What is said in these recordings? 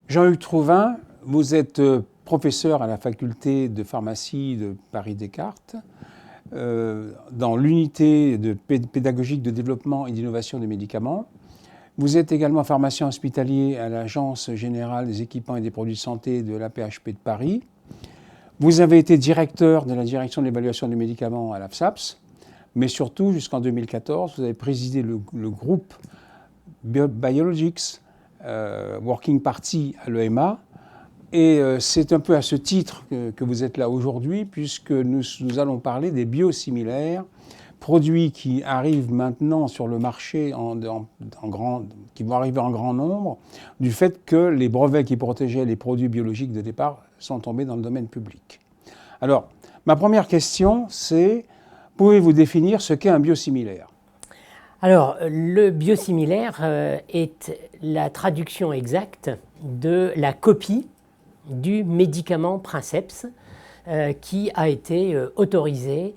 Jean-Hugues Trouvin, vous êtes professeur à la faculté de pharmacie de Paris-Descartes, dans l'unité pédagogique de développement et d'innovation des médicaments. Vous êtes également pharmacien hospitalier à l'Agence générale des équipements et des produits de santé de l'AP-HP de Paris. Vous avez été directeur de la direction de l'évaluation des médicaments à l'AFSAPS, mais surtout, jusqu'en 2014, vous avez présidé le groupe Biologics Working Party à l'EMA. Et c'est un peu à ce titre que vous êtes là aujourd'hui, puisque nous allons parler des biosimilaires, produits qui arrivent maintenant sur le marché, qui vont arriver en grand nombre, du fait que les brevets qui protégeaient les produits biologiques de départ sont tombés dans le domaine public. Alors, ma première question, c'est, pouvez-vous définir ce qu'est un biosimilaire ? Alors, le biosimilaire est la traduction exacte de la copie du médicament Princeps qui a été autorisé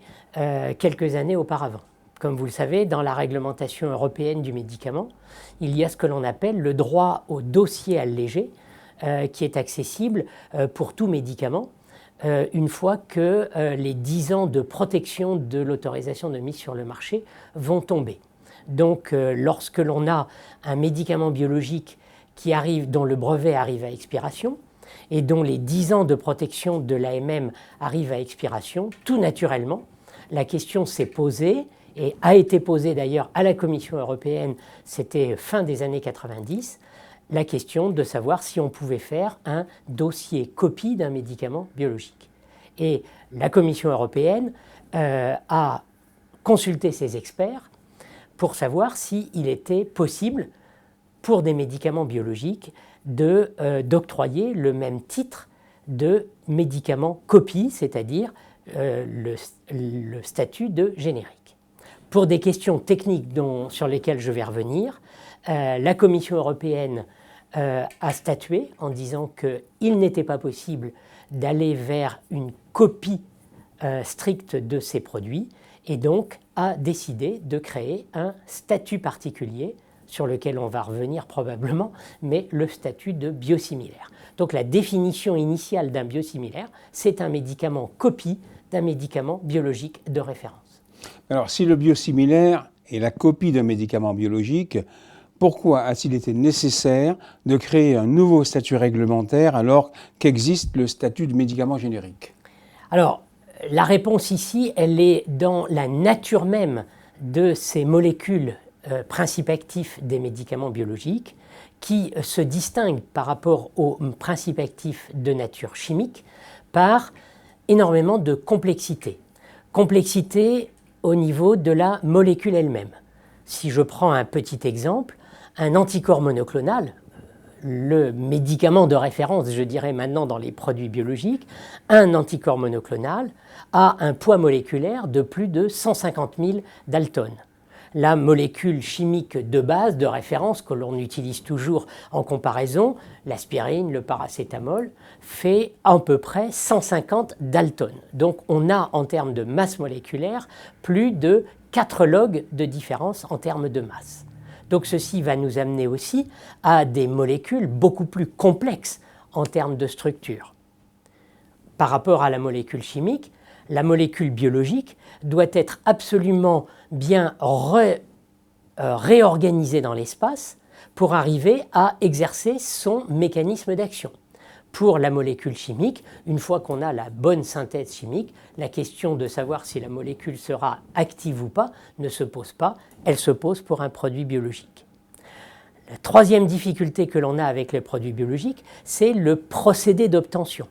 quelques années auparavant. Comme vous le savez, dans la réglementation européenne du médicament, il y a ce que l'on appelle le droit au dossier allégé qui est accessible pour tout médicament une fois que les 10 ans de protection de l'autorisation de mise sur le marché vont tomber. Donc, lorsque l'on a un médicament biologique dont le brevet arrive à expiration et dont les 10 ans de protection de l'AMM arrivent à expiration, tout naturellement, la question s'est posée et a été posée d'ailleurs à la Commission européenne, c'était fin des années 90, la question de savoir si on pouvait faire un dossier copie d'un médicament biologique. Et la Commission européenne a consulté ses experts pour savoir s'il était possible pour des médicaments biologiques d'octroyer le même titre de médicament copie, c'est-à-dire le statut de générique. Pour des questions techniques sur lesquelles je vais revenir, la Commission européenne a statué en disant qu'il n'était pas possible d'aller vers une copie stricte de ces produits et donc a décidé de créer un statut particulier sur lequel on va revenir probablement, mais le statut de biosimilaire. Donc la définition initiale d'un biosimilaire, c'est un médicament copie d'un médicament biologique de référence. Alors si le biosimilaire est la copie d'un médicament biologique, pourquoi a-t-il été nécessaire de créer un nouveau statut réglementaire alors qu'existe le statut de médicament générique ? Alors, la réponse ici, elle est dans la nature même de ces molécules principes actifs des médicaments biologiques qui se distinguent par rapport aux principes actifs de nature chimique par énormément de complexité. Complexité au niveau de la molécule elle-même. Si je prends un petit exemple, un anticorps monoclonal, le médicament de référence, je dirais maintenant dans les produits biologiques, un anticorps monoclonal a un poids moléculaire de plus de 150 000 daltons. La molécule chimique de base, de référence, que l'on utilise toujours en comparaison, l'aspirine, le paracétamol, fait à peu près 150 daltons. Donc on a en termes de masse moléculaire plus de 4 logs de différence en termes de masse. Donc ceci va nous amener aussi à des molécules beaucoup plus complexes en termes de structure. Par rapport à la molécule chimique, la molécule biologique doit être absolument bien réorganisée dans l'espace pour arriver à exercer son mécanisme d'action. Pour la molécule chimique, une fois qu'on a la bonne synthèse chimique, la question de savoir si la molécule sera active ou pas ne se pose pas, elle se pose pour un produit biologique. La troisième difficulté que l'on a avec les produits biologiques, c'est le procédé d'obtention.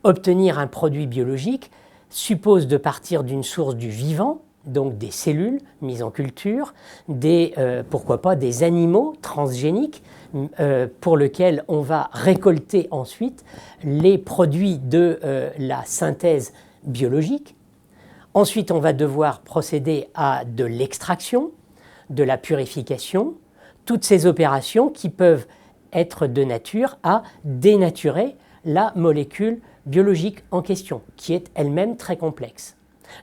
Obtenir un produit biologique suppose de partir d'une source du vivant, donc des cellules mises en culture, pourquoi pas des animaux transgéniques pour lesquels on va récolter ensuite les produits de la synthèse biologique. Ensuite, on va devoir procéder à de l'extraction, de la purification, toutes ces opérations qui peuvent être de nature à dénaturer la molécule biologique en question, qui est elle-même très complexe.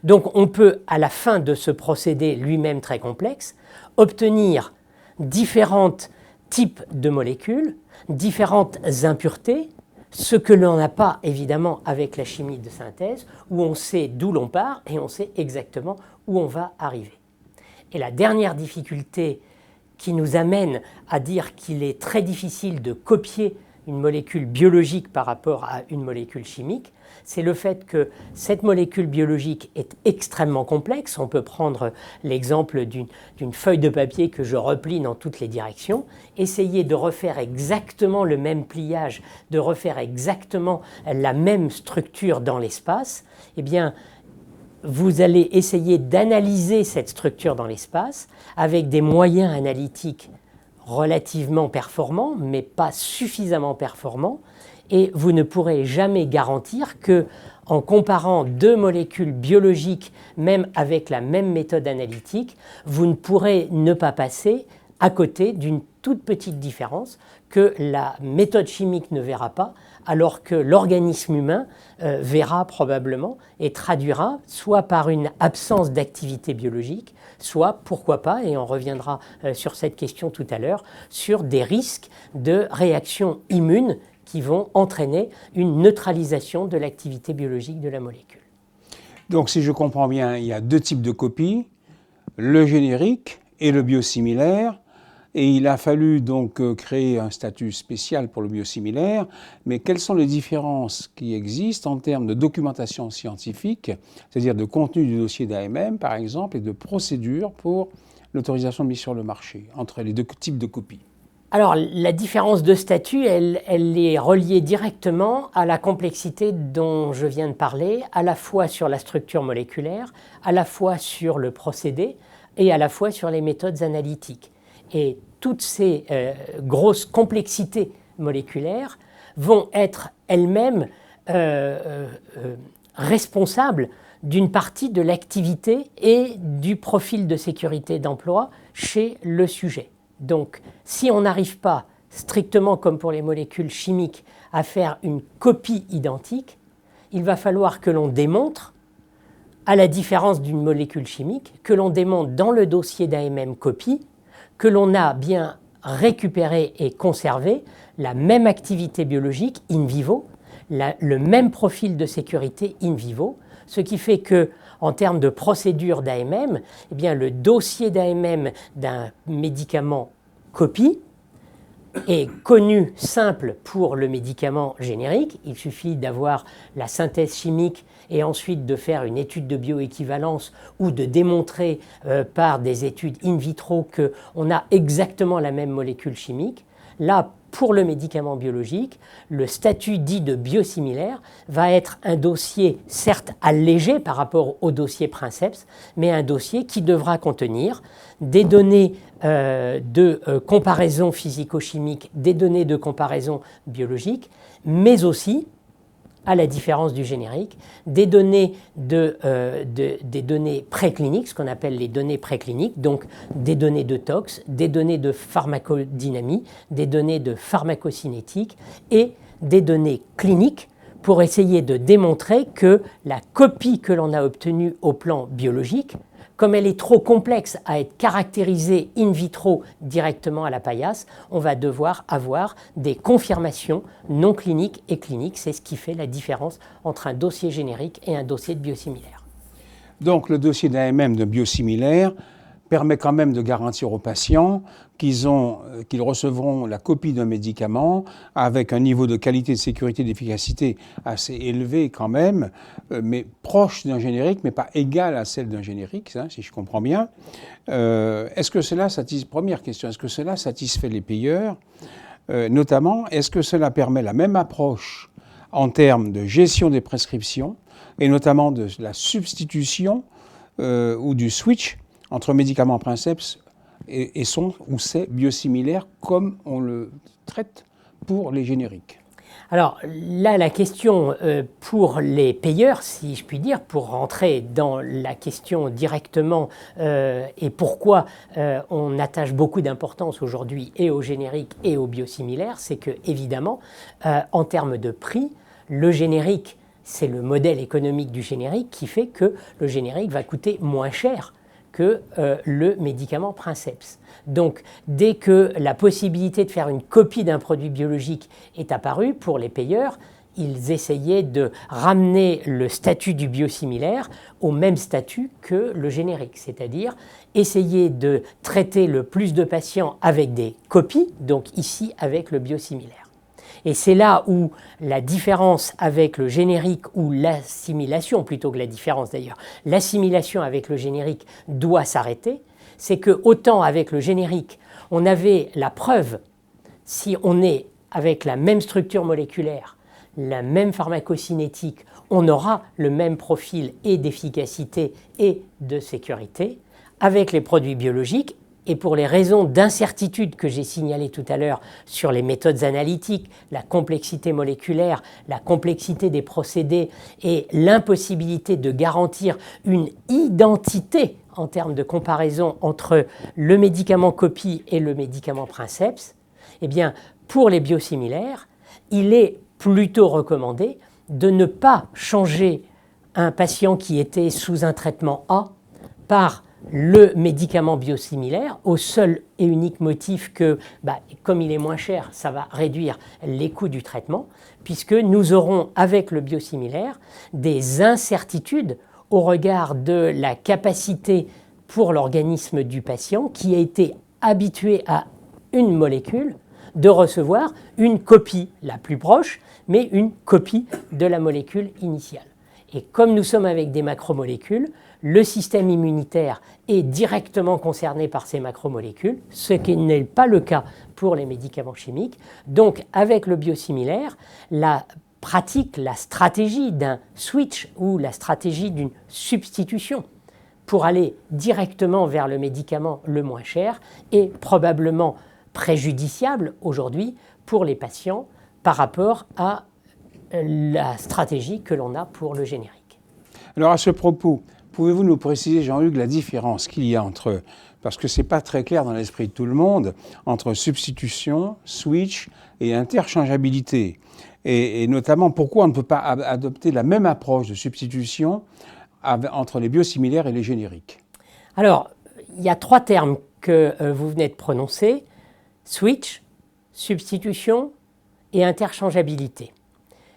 Donc on peut, à la fin de ce procédé lui-même très complexe, obtenir différents types de molécules, différentes impuretés, ce que l'on n'a pas évidemment avec la chimie de synthèse, où on sait d'où l'on part et on sait exactement où on va arriver. Et la dernière difficulté qui nous amène à dire qu'il est très difficile de copier une molécule biologique par rapport à une molécule chimique, c'est le fait que cette molécule biologique est extrêmement complexe. On peut prendre l'exemple d'une feuille de papier que je replie dans toutes les directions, essayer de refaire exactement le même pliage, de refaire exactement la même structure dans l'espace. Eh bien, vous allez essayer d'analyser cette structure dans l'espace avec des moyens analytiques relativement performants, mais pas suffisamment performants, et vous ne pourrez jamais garantir que, en comparant deux molécules biologiques, même avec la même méthode analytique, vous ne pourrez ne pas passer à côté d'une toute petite différence que la méthode chimique ne verra pas, alors que l'organisme humain verra probablement et traduira soit par une absence d'activité biologique, soit, pourquoi pas, et on reviendra sur cette question tout à l'heure, sur des risques de réactions immunes qui vont entraîner une neutralisation de l'activité biologique de la molécule. Donc, si je comprends bien, il y a deux types de copies, le générique et le biosimilaire. Et il a fallu donc créer un statut spécial pour le biosimilaire. Mais quelles sont les différences qui existent en termes de documentation scientifique, c'est-à-dire de contenu du dossier d'AMM, par exemple, et de procédure pour l'autorisation de mise sur le marché, entre les deux types de copies? Alors, la différence de statut, elle est reliée directement à la complexité dont je viens de parler, à la fois sur la structure moléculaire, à la fois sur le procédé et à la fois sur les méthodes analytiques. Et toutes ces grosses complexités moléculaires vont être elles-mêmes responsables d'une partie de l'activité et du profil de sécurité d'emploi chez le sujet. Donc, si on n'arrive pas, strictement comme pour les molécules chimiques, à faire une copie identique, il va falloir que l'on démontre, à la différence d'une molécule chimique, que l'on démontre dans le dossier d'AMM copie, que l'on a bien récupéré et conservé la même activité biologique in vivo, le même profil de sécurité in vivo, ce qui fait que, en termes de procédure d'AMM, eh bien, le dossier d'AMM d'un médicament copie est connu, simple pour le médicament générique. Il suffit d'avoir la synthèse chimique et ensuite de faire une étude de bioéquivalence ou de démontrer par des études in vitro qu'on a exactement la même molécule chimique. Là, pour le médicament biologique, le statut dit de biosimilaire va être un dossier certes allégé par rapport au dossier Princeps, mais un dossier qui devra contenir des données de comparaison physico-chimique, des données de comparaison biologique, mais aussi, à la différence du générique, des données, des données précliniques, ce qu'on appelle les données précliniques, donc des données de tox, des données de pharmacodynamie, des données de pharmacocinétique et des données cliniques pour essayer de démontrer que la copie que l'on a obtenue au plan biologique, comme elle est trop complexe à être caractérisée in vitro directement à la paillasse, on va devoir avoir des confirmations non cliniques et cliniques. C'est ce qui fait la différence entre un dossier générique et un dossier de biosimilaire. Donc le dossier d'AMM de biosimilaire permet quand même de garantir aux patients qu'ils recevront la copie d'un médicament avec un niveau de qualité, de sécurité, d'efficacité assez élevé quand même, mais proche d'un générique, mais pas égal à celle d'un générique, hein, si je comprends bien. Est-ce que cela satisfait, première question, est-ce que cela satisfait les payeurs? Notamment, est-ce que cela permet la même approche en termes de gestion des prescriptions et notamment de la substitution ou du switch entre médicaments Princeps et son ou ses biosimilaires comme on le traite pour les génériques? Alors là, la question pour les payeurs, si je puis dire, pour rentrer dans la question directement et pourquoi on attache beaucoup d'importance aujourd'hui et aux génériques et aux biosimilaires, c'est que évidemment, en termes de prix, le générique, c'est le modèle économique du générique qui fait que le générique va coûter moins cher que le médicament princeps. Donc, dès que la possibilité de faire une copie d'un produit biologique est apparue pour les payeurs, ils essayaient de ramener le statut du biosimilaire au même statut que le générique, c'est-à-dire essayer de traiter le plus de patients avec des copies, donc ici avec le biosimilaire. Et c'est là où la différence avec le générique, ou l'assimilation plutôt que la différence d'ailleurs, l'assimilation avec le générique doit s'arrêter, c'est que autant avec le générique, on avait la preuve, si on est avec la même structure moléculaire, la même pharmacocinétique, on aura le même profil et d'efficacité et de sécurité. Avec les produits biologiques, et pour les raisons d'incertitude que j'ai signalées tout à l'heure sur les méthodes analytiques, la complexité moléculaire, la complexité des procédés et l'impossibilité de garantir une identité en termes de comparaison entre le médicament copie et le médicament princeps, eh bien, pour les biosimilaires, il est plutôt recommandé de ne pas changer un patient qui était sous un traitement A par le médicament biosimilaire au seul et unique motif que, comme il est moins cher, ça va réduire les coûts du traitement, puisque nous aurons avec le biosimilaire des incertitudes au regard de la capacité pour l'organisme du patient qui a été habitué à une molécule de recevoir une copie la plus proche, mais une copie de la molécule initiale. Et comme nous sommes avec des macromolécules, le système immunitaire est directement concerné par ces macromolécules, ce qui n'est pas le cas pour les médicaments chimiques. Donc, avec le biosimilaire, la pratique, la stratégie d'un switch ou la stratégie d'une substitution pour aller directement vers le médicament le moins cher est probablement préjudiciable aujourd'hui pour les patients par rapport à la stratégie que l'on a pour le générique. Alors à ce propos, pouvez-vous nous préciser, Jean-Hugues, la différence qu'il y a entre, parce que ce n'est pas très clair dans l'esprit de tout le monde, entre substitution, switch et interchangeabilité, et notamment pourquoi on ne peut pas adopter la même approche de substitution entre les biosimilaires et les génériques? Alors, il y a 3 termes que vous venez de prononcer: switch, substitution et interchangeabilité.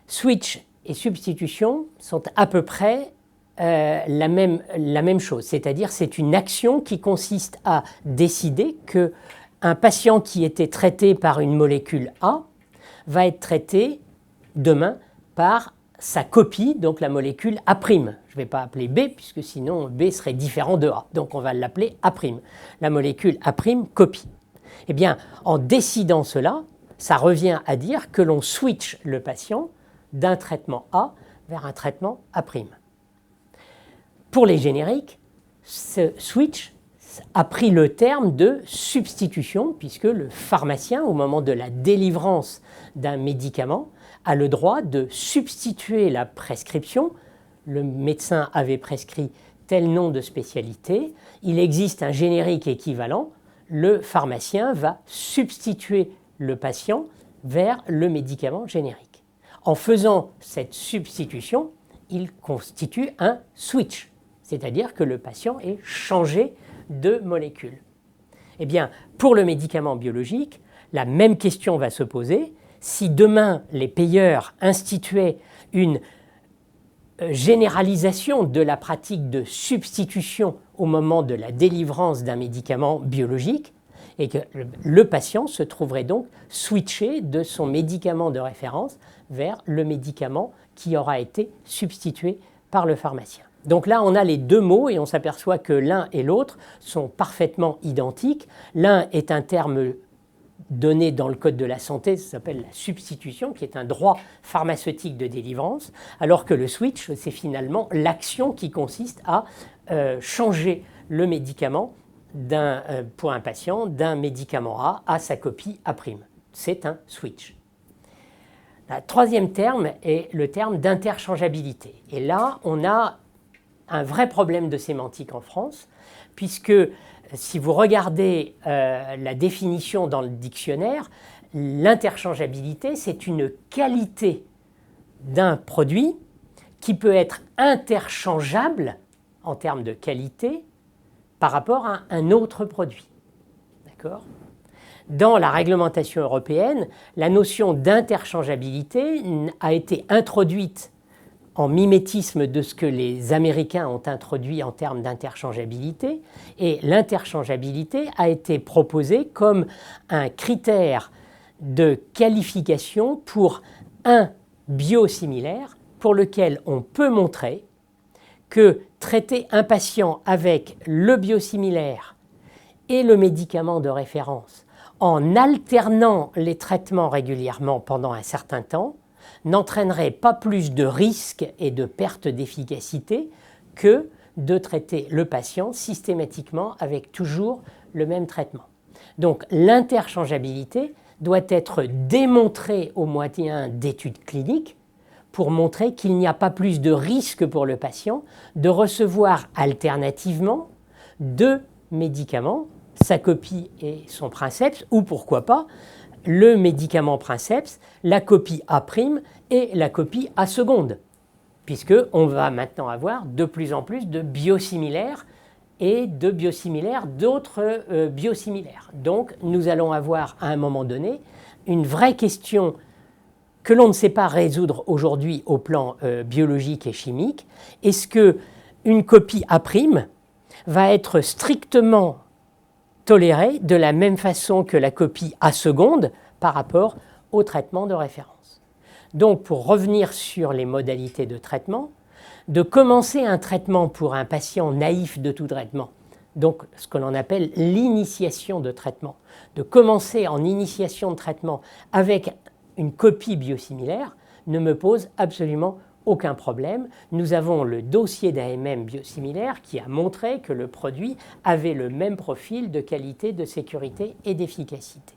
Switch et substitution sont à peu près la même chose, c'est-à-dire c'est une action qui consiste à décider qu'un patient qui était traité par une molécule A va être traité demain par sa copie, donc la molécule A'. Je ne vais pas appeler B, puisque sinon B serait différent de A, donc on va l'appeler A', la molécule A' copie. Eh bien, en décidant cela, ça revient à dire que l'on switch le patient d'un traitement A vers un traitement A'. Pour les génériques, ce switch a pris le terme de substitution, puisque le pharmacien, au moment de la délivrance d'un médicament, a le droit de substituer la prescription. Le médecin avait prescrit tel nom de spécialité, il existe un générique équivalent, le pharmacien va substituer le patient vers le médicament générique. En faisant cette substitution, il constitue un switch, c'est-à-dire que le patient est changé de molécule. Eh bien, pour le médicament biologique, la même question va se poser. Si demain les payeurs instituaient une généralisation de la pratique de substitution au moment de la délivrance d'un médicament biologique, et que le patient se trouverait donc switché de son médicament de référence vers le médicament qui aura été substitué par le pharmacien. Donc là, on a les 2 mots et on s'aperçoit que l'un et l'autre sont parfaitement identiques. L'un est un terme donné dans le Code de la santé, ça s'appelle la substitution, qui est un droit pharmaceutique de délivrance, alors que le switch, c'est finalement l'action qui consiste à changer le médicament pour un patient d'un médicament A à sa copie A'. C'est un switch. Le 3e terme est le terme d'interchangeabilité. Et là, on a un vrai problème de sémantique en France, puisque si vous regardez la définition dans le dictionnaire, l'interchangeabilité, c'est une qualité d'un produit qui peut être interchangeable en termes de qualité par rapport à un autre produit. D'accord ? Dans la réglementation européenne, la notion d'interchangeabilité a été introduite en mimétisme de ce que les Américains ont introduit en termes d'interchangeabilité, et l'interchangeabilité a été proposée comme un critère de qualification pour un biosimilaire pour lequel on peut montrer que traiter un patient avec le biosimilaire et le médicament de référence en alternant les traitements régulièrement pendant un certain temps n'entraînerait pas plus de risques et de perte d'efficacité que de traiter le patient systématiquement avec toujours le même traitement. Donc l'interchangeabilité doit être démontrée au moyen d'études cliniques pour montrer qu'il n'y a pas plus de risque pour le patient de recevoir alternativement deux médicaments, sa copie et son princeps, ou pourquoi pas le médicament princeps, la copie A' et la copie A seconde, puisqu'on va maintenant avoir de plus en plus de biosimilaires et de biosimilaires d'autres biosimilaires. Donc nous allons avoir à un moment donné une vraie question que l'on ne sait pas résoudre aujourd'hui au plan biologique et chimique. Est-ce qu'une copie A' va être strictement tolérée de la même façon que la copie A seconde par rapport au traitement de référence? Donc pour revenir sur les modalités de traitement, de commencer un traitement pour un patient naïf de tout traitement, donc ce que l'on appelle l'initiation de traitement, de commencer en initiation de traitement avec une copie biosimilaire ne me pose absolument aucun problème. Nous avons le dossier d'AMM biosimilaire qui a montré que le produit avait le même profil de qualité, de sécurité et d'efficacité.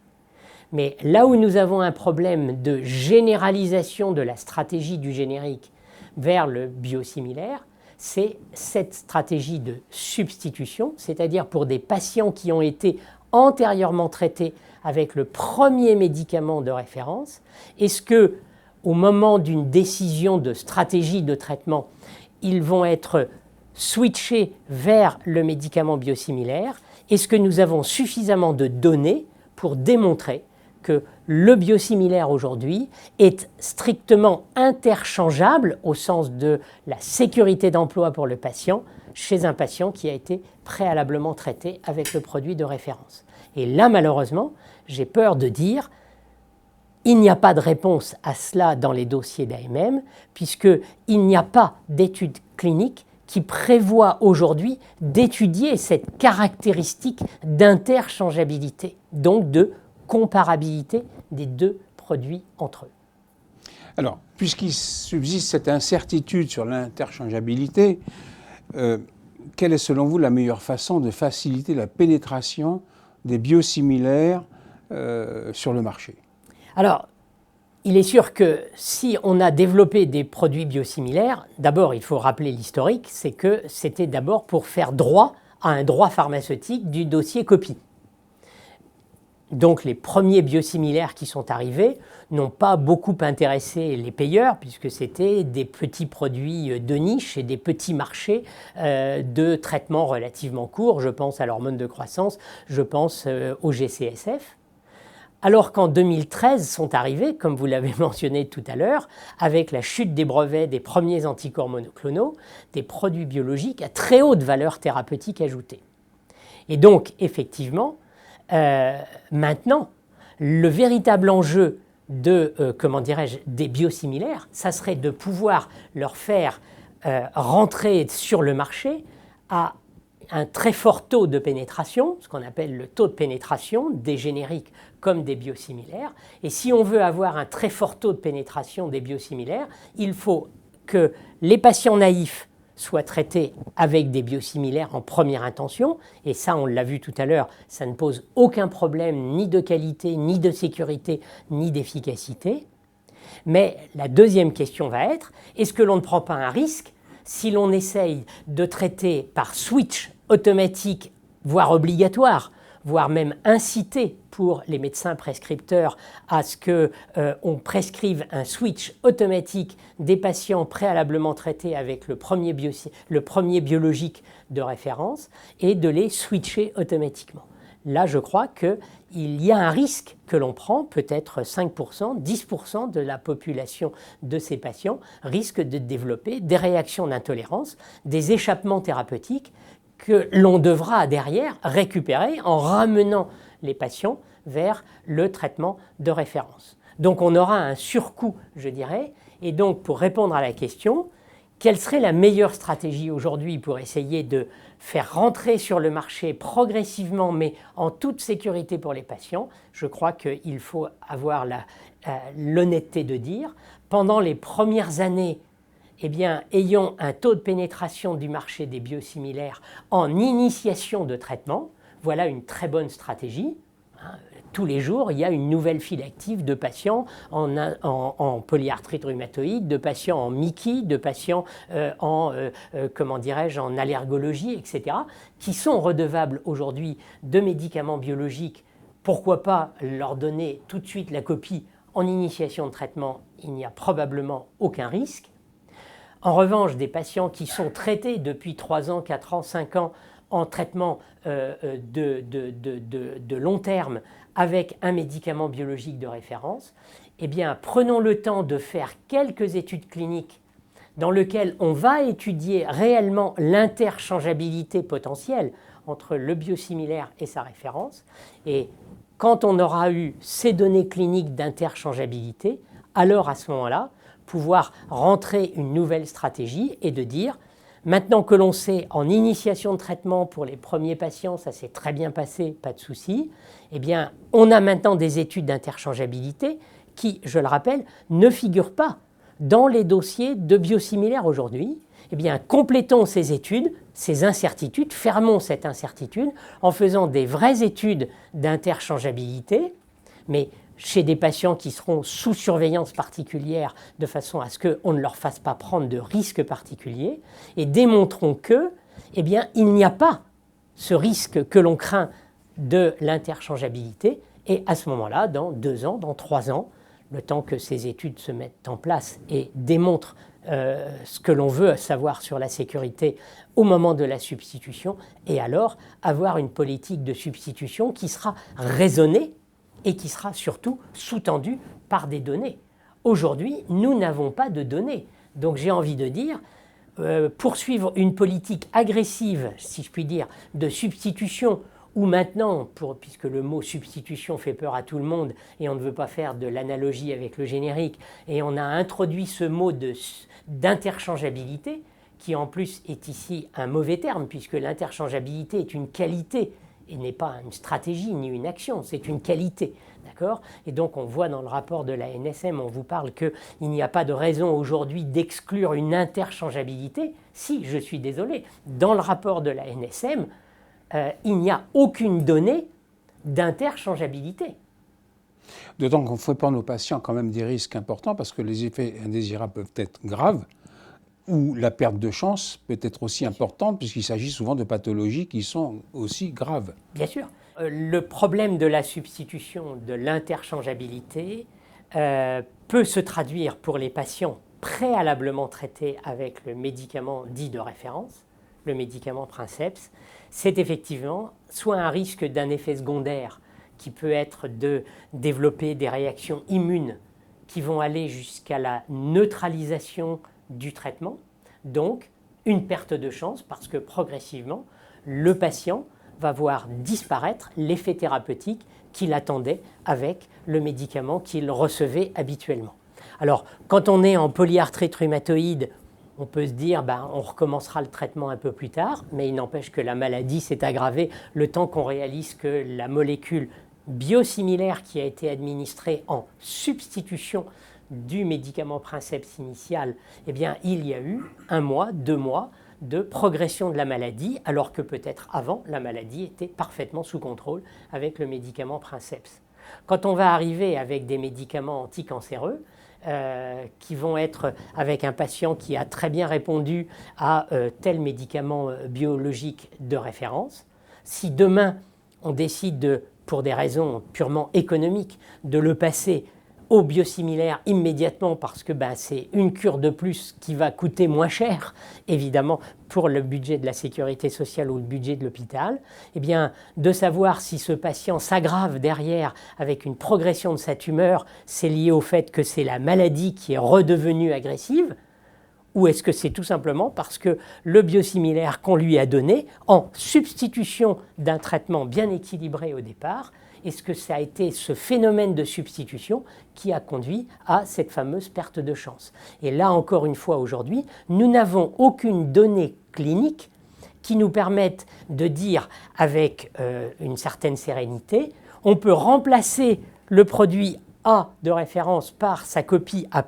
Mais là où nous avons un problème de généralisation de la stratégie du générique vers le biosimilaire, c'est cette stratégie de substitution, c'est-à-dire pour des patients qui ont été antérieurement traités avec le premier médicament de référence. Est-ce que, au moment d'une décision de stratégie de traitement, ils vont être switchés vers le médicament biosimilaire? Est-ce que nous avons suffisamment de données pour démontrer que le biosimilaire aujourd'hui est strictement interchangeable au sens de la sécurité d'emploi pour le patient chez un patient qui a été préalablement traité avec le produit de référence? Et là, malheureusement, j'ai peur de dire il n'y a pas de réponse à cela dans les dossiers d'AMM, puisqu'il n'y a pas d'études cliniques qui prévoient aujourd'hui d'étudier cette caractéristique d'interchangeabilité, donc de comparabilité des deux produits entre eux. Alors, puisqu'il subsiste cette incertitude sur l'interchangeabilité, quelle est selon vous la meilleure façon de faciliter la pénétration des biosimilaires sur le marché? Alors, il est sûr que si on a développé des produits biosimilaires, d'abord il faut rappeler l'historique, c'est que c'était d'abord pour faire droit à un droit pharmaceutique du dossier copie. Donc les premiers biosimilaires qui sont arrivés n'ont pas beaucoup intéressé les payeurs puisque c'était des petits produits de niche et des petits marchés de traitement relativement courts. Je pense à l'hormone de croissance, je pense au GCSF. Alors qu'en 2013 sont arrivés, comme vous l'avez mentionné tout à l'heure, avec la chute des brevets des premiers anticorps monoclonaux, des produits biologiques à très haute valeur thérapeutique ajoutée. Et donc effectivement, maintenant, le véritable enjeu des biosimilaires, ça serait de pouvoir leur faire rentrer sur le marché à un très fort taux de pénétration, ce qu'on appelle le taux de pénétration des génériques comme des biosimilaires. Et si on veut avoir un très fort taux de pénétration des biosimilaires, il faut que les patients naïfs soient traités avec des biosimilaires en première intention, et ça on l'a vu tout à l'heure, ça ne pose aucun problème ni de qualité, ni de sécurité, ni d'efficacité. Mais la deuxième question va être, est-ce que l'on ne prend pas un risque si l'on essaye de traiter par switch automatique, voire obligatoire, voire même inciter pour les médecins prescripteurs à ce qu'on prescrive un switch automatique des patients préalablement traités avec le premier biologique de référence et de les switcher automatiquement. Là, je crois qu'il y a un risque que l'on prend, peut-être 5%, 10% de la population de ces patients risque de développer des réactions d'intolérance, des échappements thérapeutiques que l'on devra derrière récupérer en ramenant les patients vers le traitement de référence. Donc on aura un surcoût, je dirais, et donc pour répondre à la question, quelle serait la meilleure stratégie aujourd'hui pour essayer de faire rentrer sur le marché progressivement, mais en toute sécurité pour les patients? Je crois qu'il faut avoir l'honnêteté de dire, pendant les premières années, eh bien, ayons un taux de pénétration du marché des biosimilaires en initiation de traitement. Voilà une très bonne stratégie. Tous les jours, il y a une nouvelle file active de patients en polyarthrite rhumatoïde, de patients en MICI, de patients en allergologie, etc., qui sont redevables aujourd'hui de médicaments biologiques. Pourquoi pas leur donner tout de suite la copie en initiation de traitement? Il n'y a probablement aucun risque. En revanche, des patients qui sont traités depuis 3 ans, 4 ans, 5 ans en traitement de long terme avec un médicament biologique de référence, eh bien, prenons le temps de faire quelques études cliniques dans lesquelles on va étudier réellement l'interchangeabilité potentielle entre le biosimilaire et sa référence. Et quand on aura eu ces données cliniques d'interchangeabilité, alors à ce moment-là, pouvoir rentrer une nouvelle stratégie et de dire, maintenant que l'on sait en initiation de traitement pour les premiers patients, ça s'est très bien passé, pas de souci, eh bien, on a maintenant des études d'interchangeabilité qui, je le rappelle, ne figurent pas dans les dossiers de biosimilaires aujourd'hui. Eh bien, complétons ces études, ces incertitudes, fermons cette incertitude en faisant des vraies études d'interchangeabilité, mais chez des patients qui seront sous surveillance particulière de façon à ce qu'on ne leur fasse pas prendre de risques particuliers et démontrons que, eh bien, il n'y a pas ce risque que l'on craint de l'interchangeabilité et à ce moment-là, dans 2 ans, dans 3 ans, le temps que ces études se mettent en place et démontrent ce que l'on veut savoir sur la sécurité au moment de la substitution et alors avoir une politique de substitution qui sera raisonnée et qui sera surtout sous-tendu par des données. Aujourd'hui, nous n'avons pas de données. Donc j'ai envie de dire, poursuivre une politique agressive, si je puis dire, de substitution, ou maintenant, puisque le mot substitution fait peur à tout le monde, et on ne veut pas faire de l'analogie avec le générique, et on a introduit ce mot d'interchangeabilité, qui en plus est ici un mauvais terme, puisque l'interchangeabilité est une qualité, et n'est pas une stratégie ni une action, c'est une qualité. D'accord ? Et donc on voit dans le rapport de la NSM, on vous parle qu'il n'y a pas de raison aujourd'hui d'exclure une interchangeabilité. Si, je suis désolé, dans le rapport de la NSM, il n'y a aucune donnée d'interchangeabilité. D'autant qu'on fait prendre aux patients quand même des risques importants parce que les effets indésirables peuvent être graves, où la perte de chance peut être aussi importante puisqu'il s'agit souvent de pathologies qui sont aussi graves. Bien sûr. Le problème de la substitution, de l'interchangeabilité, peut se traduire pour les patients préalablement traités avec le médicament dit de référence, le médicament Princeps. C'est effectivement soit un risque d'un effet secondaire qui peut être de développer des réactions immunes qui vont aller jusqu'à la neutralisation du traitement, donc une perte de chance parce que progressivement, le patient va voir disparaître l'effet thérapeutique qu'il attendait avec le médicament qu'il recevait habituellement. Alors, quand on est en polyarthrite rhumatoïde, on peut se dire on recommencera le traitement un peu plus tard, mais il n'empêche que la maladie s'est aggravée le temps qu'on réalise que la molécule biosimilaire qui a été administrée en substitution du médicament Princeps initial, eh bien, il y a eu 1 mois, 2 mois de progression de la maladie, alors que peut-être avant, la maladie était parfaitement sous contrôle avec le médicament Princeps. Quand on va arriver avec des médicaments anticancéreux, qui vont être avec un patient qui a très bien répondu à tel médicament biologique de référence, si demain on décide, pour des raisons purement économiques, de le passer au biosimilaire immédiatement parce que c'est une cure de plus qui va coûter moins cher, évidemment, pour le budget de la sécurité sociale ou le budget de l'hôpital, eh bien, de savoir si ce patient s'aggrave derrière avec une progression de sa tumeur, c'est lié au fait que c'est la maladie qui est redevenue agressive, ou est-ce que c'est tout simplement parce que le biosimilaire qu'on lui a donné, en substitution d'un traitement bien équilibré au départ, est-ce que ça a été ce phénomène de substitution qui a conduit à cette fameuse perte de chance? Et là, encore une fois, aujourd'hui, nous n'avons aucune donnée clinique qui nous permette de dire avec une certaine sérénité, on peut remplacer le produit A de référence par sa copie A'.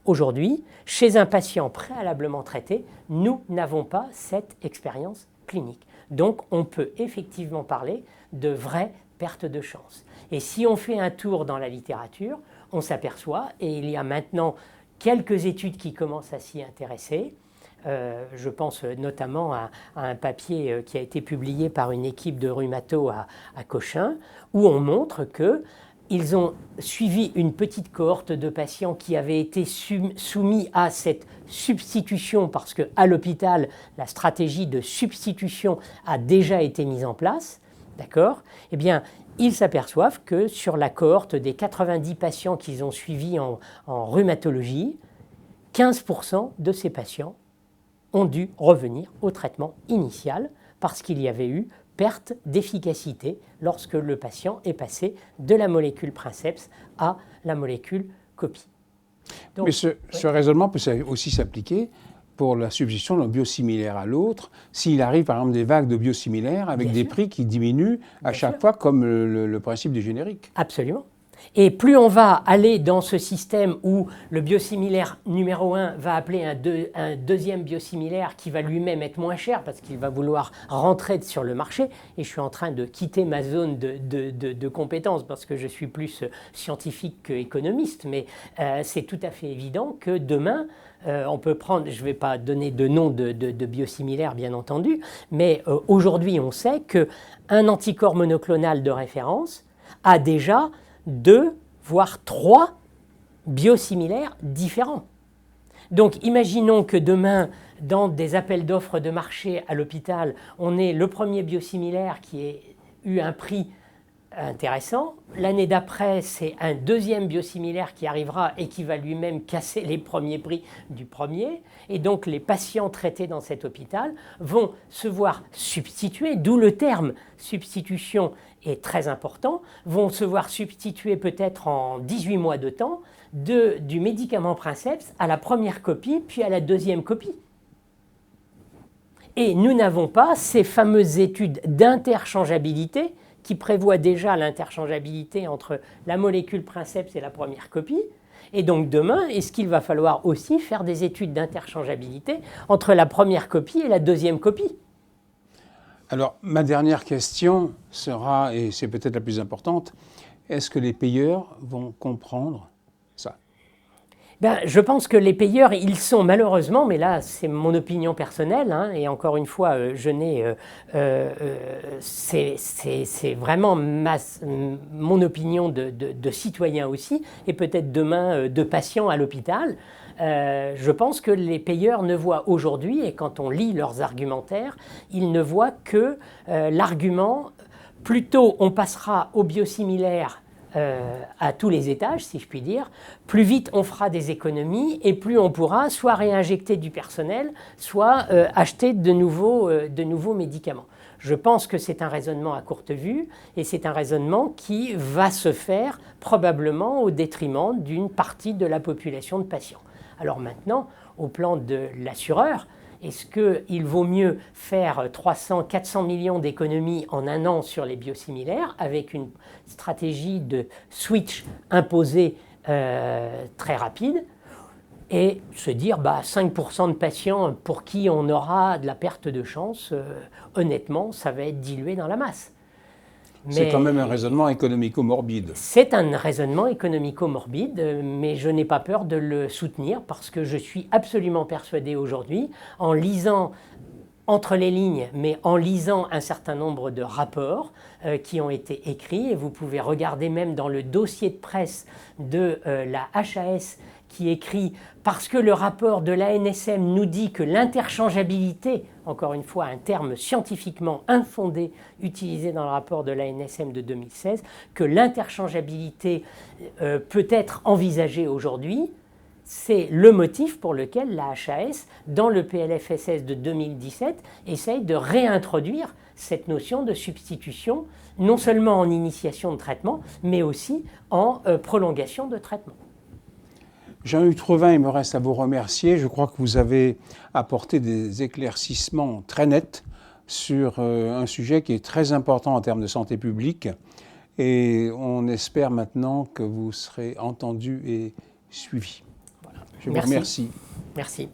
Aujourd'hui, chez un patient préalablement traité, nous n'avons pas cette expérience clinique. Donc, on peut effectivement parler de vraie perte de chance. Et si on fait un tour dans la littérature, on s'aperçoit, et il y a maintenant quelques études qui commencent à s'y intéresser, je pense notamment à un papier qui a été publié par une équipe de rhumato à Cochin, où on montre qu'ils ont suivi une petite cohorte de patients qui avaient été soumis à cette substitution, parce qu'à l'hôpital, la stratégie de substitution a déjà été mise en place. D'accord ? Eh bien, ils s'aperçoivent que sur la cohorte des 90 patients qu'ils ont suivis en rhumatologie, 15% de ces patients ont dû revenir au traitement initial parce qu'il y avait eu perte d'efficacité lorsque le patient est passé de la molécule princeps à la molécule copie. Donc, mais ce raisonnement peut aussi s'appliquer pour la substitution d'un biosimilaire à l'autre, s'il arrive par exemple des vagues de biosimilaires avec des prix qui diminuent à chaque fois, comme le principe du générique. Absolument. Et plus on va aller dans ce système où le biosimilaire numéro 1 va appeler un deuxième biosimilaire qui va lui-même être moins cher parce qu'il va vouloir rentrer sur le marché, et je suis en train de quitter ma zone de compétences parce que je suis plus scientifique qu'économiste, mais c'est tout à fait évident que demain, on peut prendre, je ne vais pas donner de nom de biosimilaire bien entendu, mais aujourd'hui on sait qu'un anticorps monoclonal de référence a déjà 2, voire 3 biosimilaires différents. Donc imaginons que demain, dans des appels d'offres de marché à l'hôpital, on ait le premier biosimilaire qui ait eu un prix intéressant. L'année d'après, c'est un deuxième biosimilaire qui arrivera et qui va lui-même casser les premiers prix du premier. Et donc les patients traités dans cet hôpital vont se voir substituer, d'où le terme substitution est très important, vont se voir substituer peut-être en 18 mois de temps du médicament princeps à la première copie, puis à la deuxième copie. Et nous n'avons pas ces fameuses études d'interchangeabilité qui prévoient déjà l'interchangeabilité entre la molécule princeps et la première copie. Et donc demain, est-ce qu'il va falloir aussi faire des études d'interchangeabilité entre la première copie et la deuxième copie ? Alors, ma dernière question sera, et c'est peut-être la plus importante, est-ce que les payeurs vont comprendre ça ? Je pense que les payeurs, ils sont malheureusement, mais là c'est mon opinion personnelle, et encore une fois, c'est vraiment mon opinion de citoyen aussi, et peut-être demain de patient à l'hôpital. Je pense que les payeurs ne voient aujourd'hui, et quand on lit leurs argumentaires, ils ne voient que l'argument, plutôt on passera au biosimilaire à tous les étages, si je puis dire, plus vite on fera des économies et plus on pourra soit réinjecter du personnel, soit acheter de nouveaux médicaments. Je pense que c'est un raisonnement à courte vue et c'est un raisonnement qui va se faire probablement au détriment d'une partie de la population de patients. Alors maintenant, au plan de l'assureur, est-ce qu'il vaut mieux faire 300, 400 millions d'économies en un an sur les biosimilaires avec une stratégie de switch imposée très rapide et se dire 5% de patients pour qui on aura de la perte de chance, honnêtement, ça va être dilué dans la masse. C'est quand même un raisonnement économico-morbide. C'est un raisonnement économico-morbide, mais je n'ai pas peur de le soutenir parce que je suis absolument persuadé aujourd'hui, en lisant entre les lignes, mais en lisant un certain nombre de rapports qui ont été écrits. Et vous pouvez regarder même dans le dossier de presse de la HAS qui écrit « Parce que le rapport de l'ANSM nous dit que l'interchangeabilité, encore une fois un terme scientifiquement infondé utilisé dans le rapport de l'ANSM de 2016, que l'interchangeabilité peut être envisagée aujourd'hui », c'est le motif pour lequel la HAS, dans le PLFSS de 2017, essaye de réintroduire cette notion de substitution, non seulement en initiation de traitement, mais aussi en prolongation de traitement. Jean-Hugues Trevin, il me reste à vous remercier. Je crois que vous avez apporté des éclaircissements très nets sur un sujet qui est très important en termes de santé publique. Et on espère maintenant que vous serez entendu et suivi. Voilà. Je vous remercie. Merci.